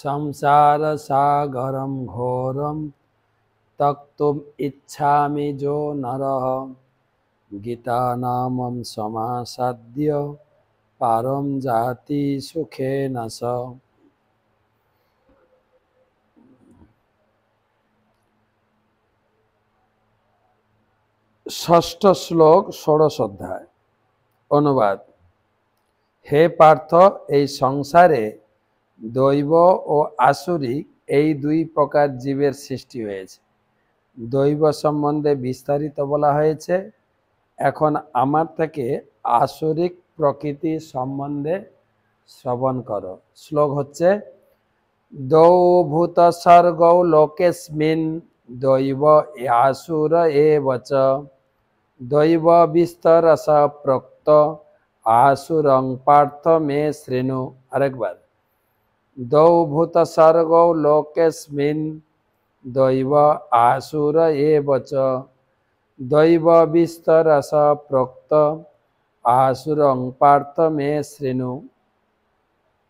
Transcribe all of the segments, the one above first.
संसार सागरम घोरम तक्तुम इच्छामि जो नरः गीता नामं समासाद्य पारम जाति सुखेन स। ষষ্ঠ শ্লোক ষোড়শ অধ্যায়। অনুবাদ। হে পার্থ, এই সংসারে দৈব ও আসুরিক এই দুই প্রকার জীবের সৃষ্টি হয়েছে। দৈব সম্বন্ধে বিস্তারিত বলা হয়েছে। এখন আমার থেকে আসুরিক প্রকৃতি সম্বন্ধে শ্রবণ করো। শ্লোক হচ্ছে দৌ ভূত স্বর্গৌ লোকেস্মিন দৈব আসুর এবচ দৈব বিস্তরস প্রক্ত আসুরং পার্থ মে শৃণু। আরেকবার। দৌ ভূত স্বর্গৌ লোকেস্মিন দৈব আসুর এবচ দৈব বিস্তরস প্রক্ত আসুরং পার্থ মে শৃণু।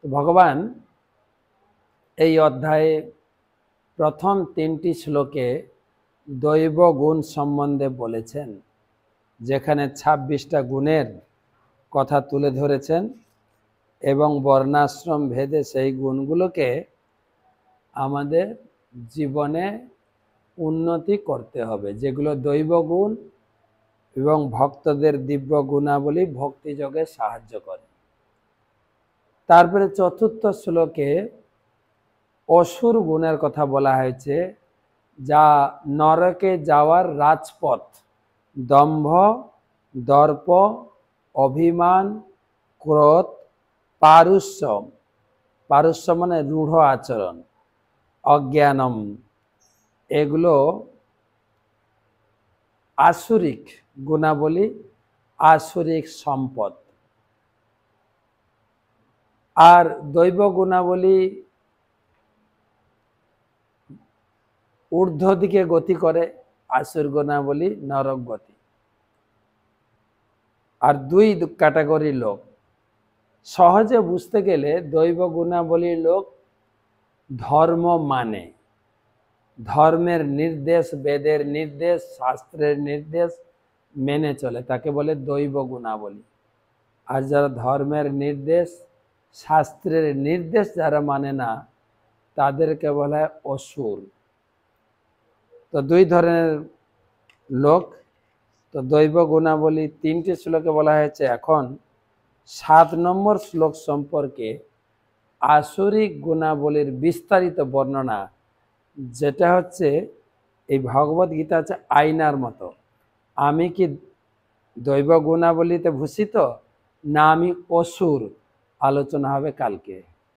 ভগবান এই অধ্যায়ে প্রথম তিনটি শ্লোকে দৈব গুণ সম্বন্ধে বলেছেন, যেখানে 26টা গুণের কথা তুলে ধরেছেন এবং বর্ণাশ্রম ভেদে সেই গুণগুলোকে আমাদের জীবনে উন্নতি করতে হবে, যেগুলো দৈব গুণ এবং ভক্তদের দিব্য গুণাবলী ভক্তিযোগে সাহায্য করে। তারপরে চতুর্থ শ্লোকে অসুর গুণের কথা বলা হয়েছে, যা নরকে যাওয়ার রাজপথ। দম্ভ, দর্প, অভিমান, ক্রোধ, পারুষ্য, পারুষ্য মানে রূঢ় আচরণ, অজ্ঞানম, এগুলো আসুরিক গুণাবলী, আসুরিক সম্পদ। আর দৈব গুণাবলী ঊর্ধ্ব দিকে গতি করে, আসুর গুণাবলী নরক গতি। আর দুই ক্যাটাগরির লোক সহজে বুঝতে গেলে, দৈব গুণাবলীর লোক ধর্ম মানে, ধর্মের নির্দেশ, বেদের নির্দেশ, শাস্ত্রের নির্দেশ মেনে চলে, তাকে বলে দৈব গুণাবলী। আর যারা ধর্মের নির্দেশ, শাস্ত্রের নির্দেশ যারা মানে না, তাদেরকে বলা হয় অসুর। তো দুই ধরনের লোক। তো দৈব গুণাবলী তিনটি শ্লোকে বলা হয়েছে। এখন 7 নম্বর শ্লোক সম্পর্কে আসুরিক গুণাবলীর বিস্তারিত বর্ণনা, যেটা হচ্ছে এই ভগবদ গীতা হচ্ছে আয়নার মতো। আমি কি দৈব গুণাবলীতে ভূষিত না আমি অসুর, আলোচনা হবে কালকে।